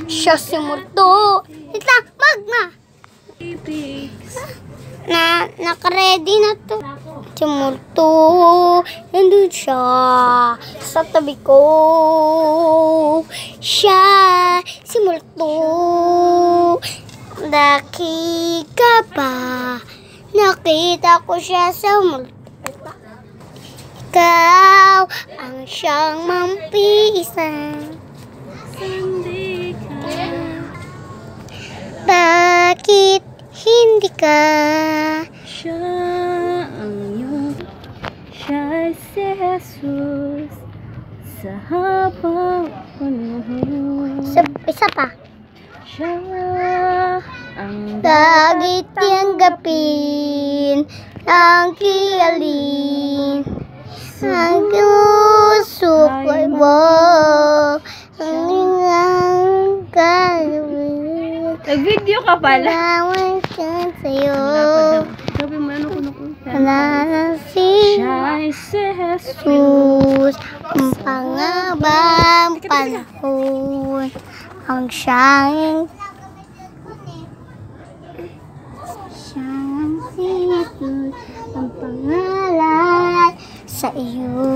Siya si multo. Ito, magma. Naka-ready na to. Si multo. Nandun siya sa tabi ko. Siya si multo. Daki ka ba? Nakita ko siya sa multo. Ikaw ang siyang mampisan. Bakit hindi ka? Siya ang iyong, siya ay si Jesus sa habang panahon. Isa pa. Siya ang Dagit tanggapin ang kialin. Ang susukoy mo ang iyong gagawin. Nag-video ka pala. Salamat ka sa'yo. Sabi mo ano kunukunta. Siya ay si Jesus, ang pangabang panahon, ang siyang si Jesus, ang pangalan sa iyo.